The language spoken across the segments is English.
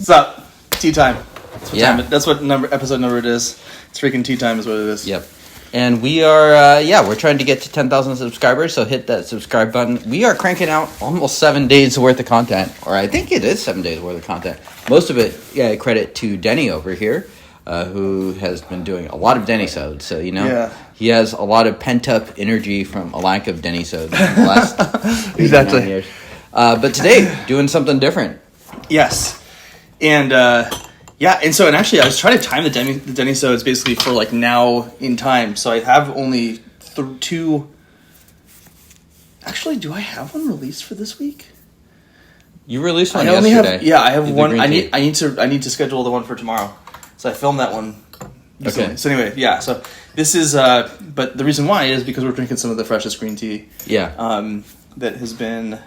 What's up? Tea time. That's what episode number it is. It's freaking tea time is what it is. Yep. And we are, we're trying to get to 10,000 subscribers, so hit that subscribe button. We are cranking out almost 7 days worth of content, or I think it is 7 days worth of content. Most of it, credit to Denny over here, who has been doing a lot of Denny-sodes. So, he has a lot of pent-up energy from a lack of Denny-sodes in the last exactly. years. But today, doing something different. Yes. And, and actually I was trying to time the Denny-sodes basically for like now in time. So I have only two. Actually, do I have one released for this week? You released one yesterday. I have one. I need to schedule the one for tomorrow. So I filmed that one. Recently. Okay. So anyway, so this is but the reason why is because we're drinking some of the freshest green tea. Yeah. That has been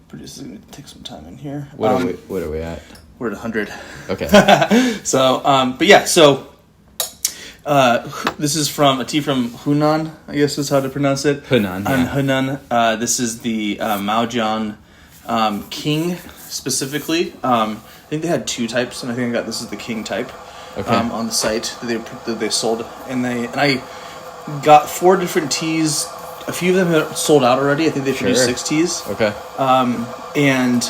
produced. It's going to take some time in here. What are we at? We're at 100. Okay. So, this is from a tea from Hunan, I guess is how to pronounce it. Hunan, yeah. Hunan. This is the Maojian King, specifically. I think they had two types, and I think this is the King type. Okay. On the site that they sold. And I got 4 different teas. A few of them have sold out already. I think they produced 6 teas. Okay. And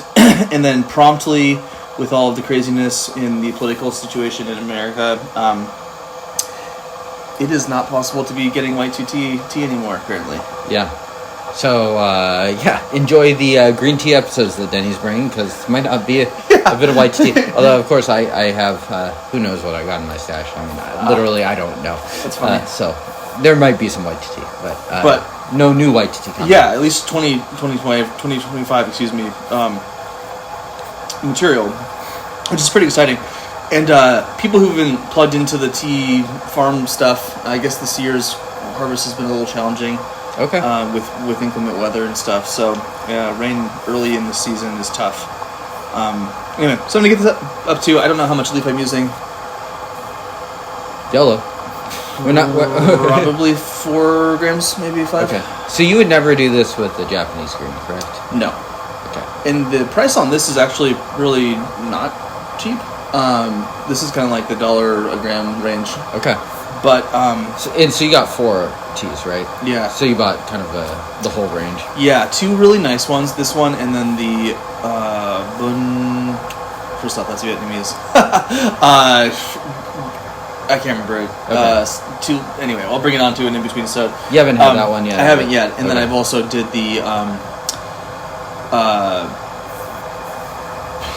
then promptly, with all of the craziness in the political situation in America, it is not possible to be getting W2T tea anymore currently. Yeah. So, enjoy the green tea episodes that Denny's bringing, because it might not be a bit of W2T. Although, of course, I have, who knows what I got in my stash. I mean, literally, I don't know. That's funny. So, there might be some W2T, but no new W2T coming. Yeah, at least 2025, excuse me, material, which is pretty exciting. And people who've been plugged into the tea farm stuff, I guess this year's harvest has been a little challenging. Okay. With inclement weather and stuff. So, rain early in the season is tough. Anyway, so I'm going to get this up to, I don't know how much leaf I'm using. YOLO. We're not... Probably 4 grams, maybe 5. Okay. So you would never do this with the Japanese green, correct? No. Okay. And the price on this is actually really not cheap. This is kind of like the $1 a gram range. Okay. But, so you got 4 teas, right? Yeah. So you bought kind of the whole range. Yeah, 2 really nice ones. This one and then the, first off, that's Vietnamese. I can't remember it. Okay. Anyway, I'll bring it on to an in-between. So you haven't had that one yet? I haven't yet. And then I've also did the,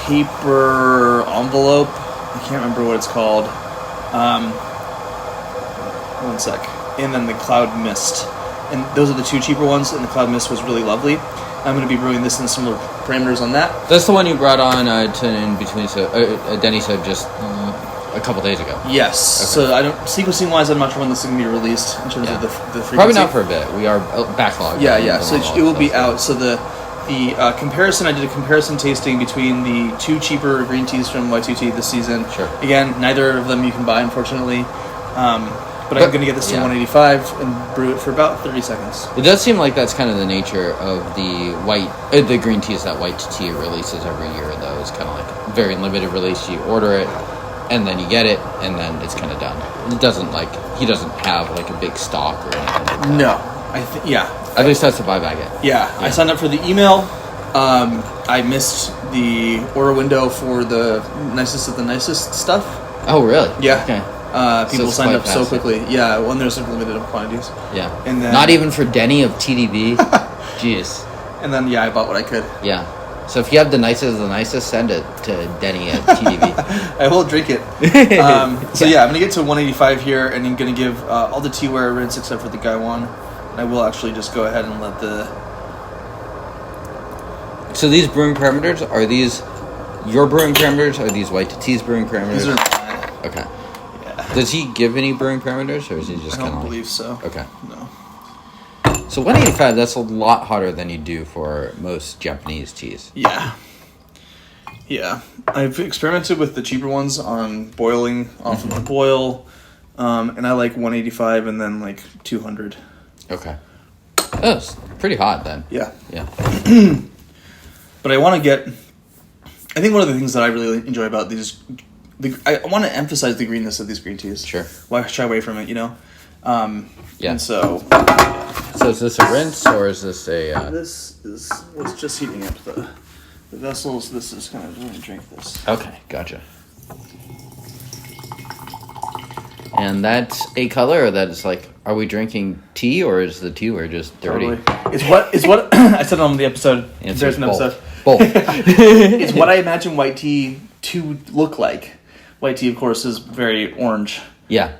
paper envelope. I can't remember what it's called. One sec. And then the Cloud Mist. And those are the 2 cheaper ones, and the Cloud Mist was really lovely. I'm going to be brewing this in similar parameters on that. That's the one you brought on to in between, so Denny said just a couple days ago. Yes. Okay. So sequencing wise, I'm not sure when this is going to be released in terms of the frequency. Probably not for a bit. We are backlogged. Yeah. So it will be out. So the comparison, I did a comparison tasting between the 2 cheaper green teas from W2T this season. Sure. Again, neither of them you can buy, unfortunately. But I'm going to get this to 185 and brew it for about 30 seconds. It does seem like that's kind of the nature of the green teas that W2T releases every year, though. It's kind of like very limited release. You order it, and then you get it, and then it's kind of done. It doesn't he doesn't have like a big stock or anything like that. No, At least that's the vibe I get. Yeah, I signed up for the email. I missed the order window for the nicest of the nicest stuff. Oh, really? Yeah. Okay. People signed up so quickly. Yeah, when there's limited quantities. Yeah. And then, not even for Denny of TDB? Jeez. And then, I bought what I could. Yeah. So if you have the nicest of the nicest, send it to Denny at TDB. I will drink it. I'm going to get to 185 here, and I'm going to give all the teaware a rinse except for the Gaiwan. And I will actually just go ahead and let the... So these brewing parameters, are these your brewing parameters? Are these W2T's brewing parameters? These are mine. Okay. Does he give any brewing parameters, or is he just kind of... I don't believe so. Okay. No. So 185, that's a lot hotter than you do for most Japanese teas. Yeah. Yeah. I've experimented with the cheaper ones on boiling off of the boil, and I like 185 and then like 200. Okay. Oh, it's pretty hot then. Yeah. Yeah. But I want to get I think one of the things that I really enjoy about these, I want to emphasize the greenness of these green teas. Sure. Why shy away from it? Yeah. And so. So is this a rinse or is this a? This is what's just heating up the vessels. This is kind of going to drink this. Okay, gotcha. And that's a color, or that's like, are we drinking tea, or is the tea we're just dirty? Totally. It's what I said on the episode. There's an episode. Both. It's what I imagine white tea to look like. White tea, of course, is very orange. Yeah.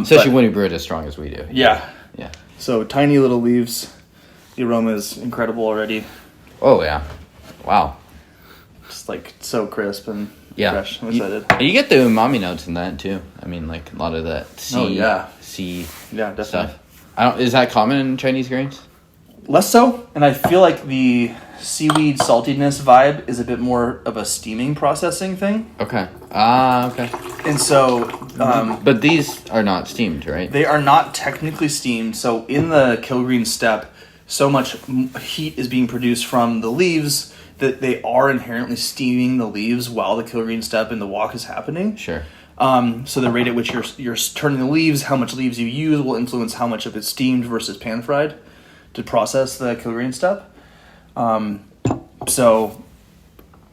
Especially when you brew it as strong as we do. Yeah. Yeah. So tiny little leaves. The aroma is incredible already. Oh yeah. Wow. Just like so crisp and fresh. I'm excited. You get the umami notes in that too. I mean, like a lot of that sea definitely. stuff. Is that common in Chinese grains? Less so, and I feel like the seaweed saltiness vibe is a bit more of a steaming processing thing. Okay. Okay. And so... but these are not steamed, right? They are not technically steamed, so in the Kilgreen step, so much heat is being produced from the leaves that they are inherently steaming the leaves while the Kilgreen step and the walk is happening. Sure. So the rate at which you're turning the leaves, how much leaves you use, will influence how much of it's steamed versus pan-fried to process the Kilgreen step. So,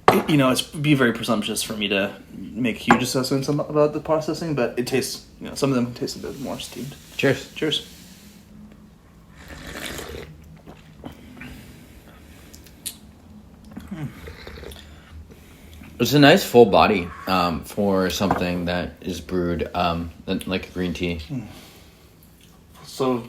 it'd be very presumptuous for me to make huge assessments about the processing, but it tastes, some of them taste a bit more steamed. Cheers. Cheers. It's a nice full body for something that is brewed like a green tea. So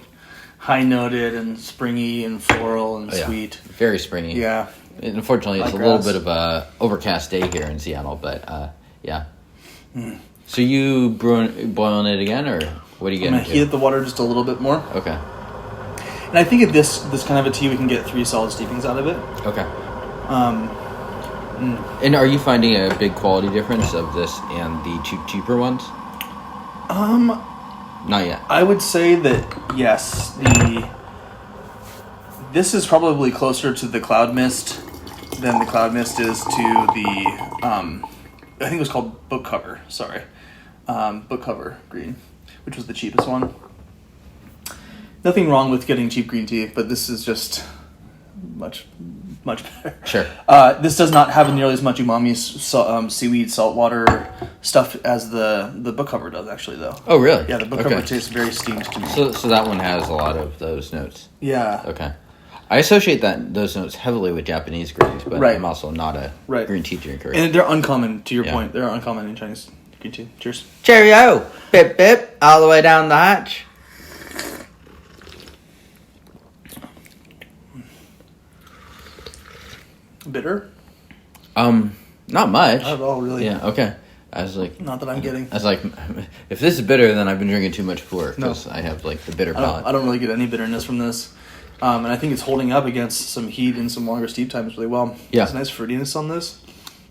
high noted and springy and floral and sweet. Very springy. Yeah. And unfortunately, it's a little bit of a overcast day here in Seattle, but yeah. So you boiling it again, or what are you getting? I'm gonna heat the water just a little bit more. Okay. And I think at this kind of a tea, we can get 3 solid steepings out of it. Okay. And are you finding a big quality difference of this and the cheaper ones? Not yet. I would say that yes. This is probably closer to the Cloud Mist than the Cloud Mist is to the I think it was called Book Cover. Sorry, Book Cover Green, which was the cheapest one. Nothing wrong with getting cheap green tea, but this is just much better. Sure. This does not have nearly as much umami seaweed saltwater stuff as the Book Cover does, actually, though. Oh, really? Yeah, the Book Cover tastes very steamed to me. So that one has a lot of those notes. Yeah. Okay. I associate those notes heavily with Japanese greens, but I'm also not a green tea drinker. And they're uncommon, to your point. They're uncommon in Chinese green tea. Cheers. Cheerio! Bip bip, all the way down the hatch. Bitter? Not much. Not at all, really. Yeah, okay. I was like... Not that I'm getting. I was like, if this is bitter, then I've been drinking too much pu'er, because I have, like, the bitter palate. I don't really get any bitterness from this. And I think it's holding up against some heat and some longer steep times really well. Yeah. There's a nice fruitiness on this.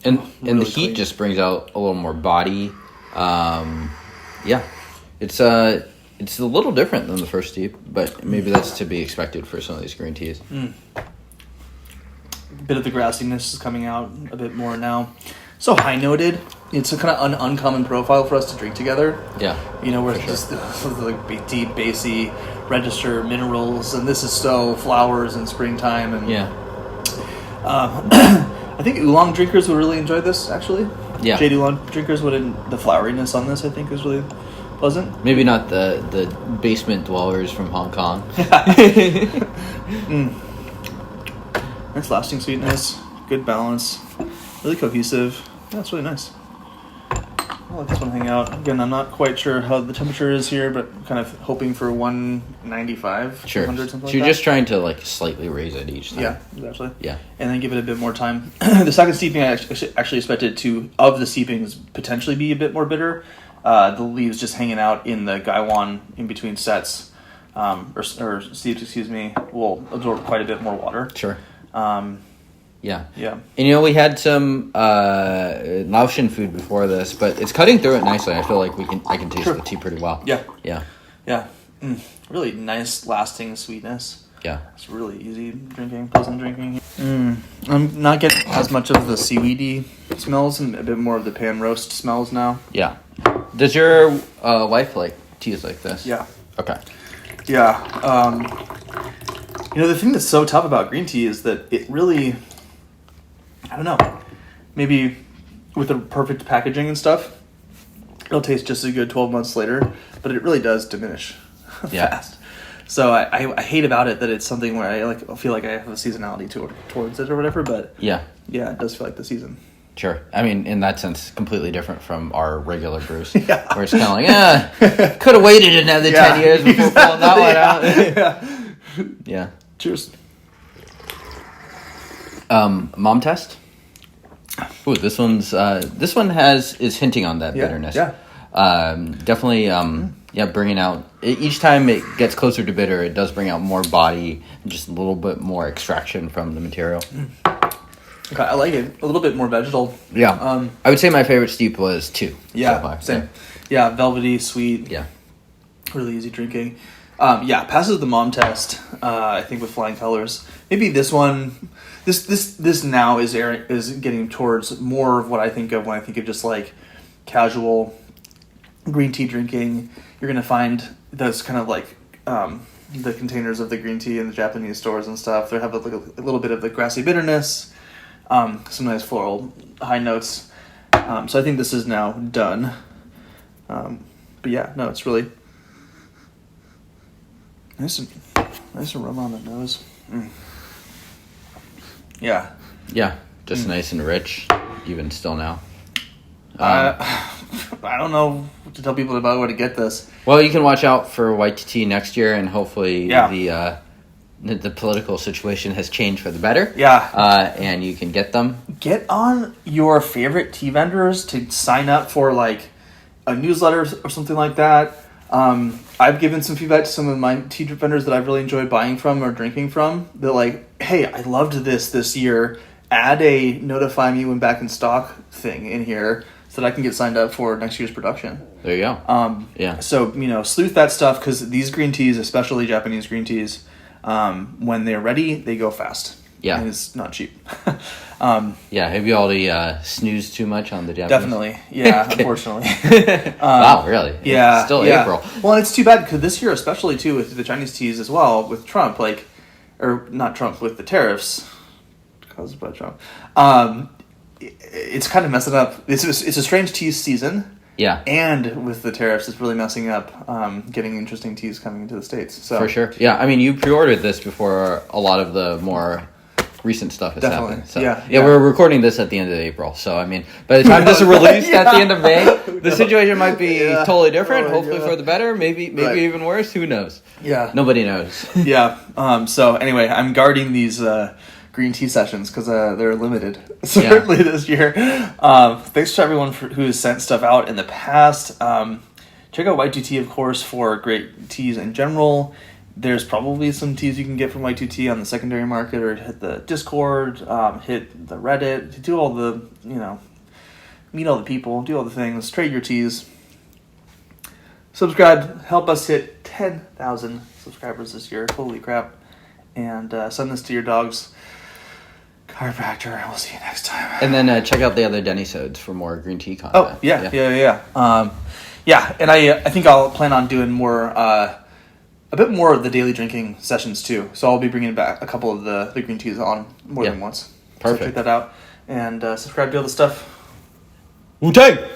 And really the heat clean. just brings out a little more body. Yeah. It's a little different than the first steep, but maybe that's to be expected for some of these green teas. A bit of the grassiness is coming out a bit more now. So high noted. It's a kind of uncommon profile for us to drink together. Yeah. Where it's just like deep, bassy register minerals, and this is so flowers and springtime. And I think oolong drinkers would really enjoy this, actually. Yeah. Jade oolong drinkers would. The floweriness on this, I think, is really pleasant. Maybe not the basement dwellers from Hong Kong. Nice lasting sweetness, good balance, really cohesive. That's really nice. I'll let this one hang out. Again, I'm not quite sure how the temperature is here, but kind of hoping for 195, Sure. 200, something So you're like just trying to like slightly raise it each time. Yeah, exactly. Yeah. And then give it a bit more time. The second steeping, I actually expected of the steepings, potentially be a bit more bitter. The leaves just hanging out in the gaiwan in between sets, or steeps, will absorb quite a bit more water. Sure. Yeah. And we had some Laotian food before this, but it's cutting through it nicely. I feel like I can taste the tea pretty well. Yeah. Really nice lasting sweetness. Yeah. It's really easy drinking, pleasant drinking. I'm not getting as much of the seaweedy smells and a bit more of the pan roast smells now. Yeah. Does your wife like teas like this? Yeah. Okay. Yeah. The thing that's so tough about green tea is that it really, I don't know, maybe with the perfect packaging and stuff, it'll taste just as good 12 months later, but it really does diminish fast. So I hate about it that it's something where I feel like I have a seasonality towards it or whatever, but yeah, it does feel like the season. Sure. I mean, in that sense, completely different from our regular brews, Yeah. where it's kind of like, could have waited another 10 years before pulling that one out. Yeah. Cheers. Mom test. Ooh, this one is hinting on that bitterness. Yeah. Definitely. Bringing out each time it gets closer to bitter, it does bring out more body, and just a little bit more extraction from the material. Okay, I like it. A little bit more vegetal. Yeah. I would say my favorite steep was 2. Yeah. So far. Same. Yeah, velvety, sweet. Yeah. Really easy drinking. Passes the mom test. I think with flying colors. Maybe this one. This now is getting towards more of what I think of when I think of just like casual green tea drinking. You're gonna find those kind of like the containers of the green tea in the Japanese stores and stuff. They have a little bit of the grassy bitterness, some nice floral high notes. So I think this is now done. But yeah, no, it's really nice aroma on the nose. Yeah. Yeah, just nice and rich, even still now. I don't know what to tell people about where to get this. Well, you can watch out for W2T next year, and hopefully the political situation has changed for the better. Yeah. And you can get them. Get on your favorite tea vendors to sign up for like a newsletter or something like that. I've given some feedback to some of my tea vendors that I've really enjoyed buying from or drinking from. They're like, hey, I loved this year. Add a notify me when back in stock thing in here so that I can get signed up for next year's production. There you go. So, sleuth that stuff because these green teas, especially Japanese green teas, when they're ready, they go fast. Yeah. And it's not cheap. Have you already snoozed too much on the Japanese? Definitely. Yeah, unfortunately. Wow, really? Yeah. It's still April. Well, it's too bad because this year, especially too with the Chinese teas as well, with Trump, with the tariffs caused by Trump, it's kind of messing up. It's a strange tea season. Yeah. And with the tariffs, it's really messing up getting interesting teas coming into the States. So for sure. Yeah, I mean, you pre-ordered this before a lot of the more recent stuff has happened. So, yeah, we're recording this at the end of April. So, I mean, by the time this is released at the end of May, the situation might be totally different. Hopefully for the better. Maybe even worse. Who knows? Yeah. Nobody knows. Yeah. So, anyway, I'm guarding these green tea sessions because they're limited certainly this year. Thanks to everyone who has sent stuff out in the past. Check out W2T, of course, for great teas in general. There's probably some teas you can get from W2T on the secondary market, or hit the Discord, hit the Reddit, do all the, meet all the people, do all the things, trade your teas. Subscribe, help us hit 10,000 subscribers this year. Holy crap. And send this to your dog's chiropractor. We'll see you next time. And then check out the other Dennysodes for more green tea content. Oh, yeah. And I think I'll plan on doing more... a bit more of the daily drinking sessions too. So I'll be bringing back a couple of the green teas on more than once. Perfect. So check that out. And subscribe to all the stuff. W2T!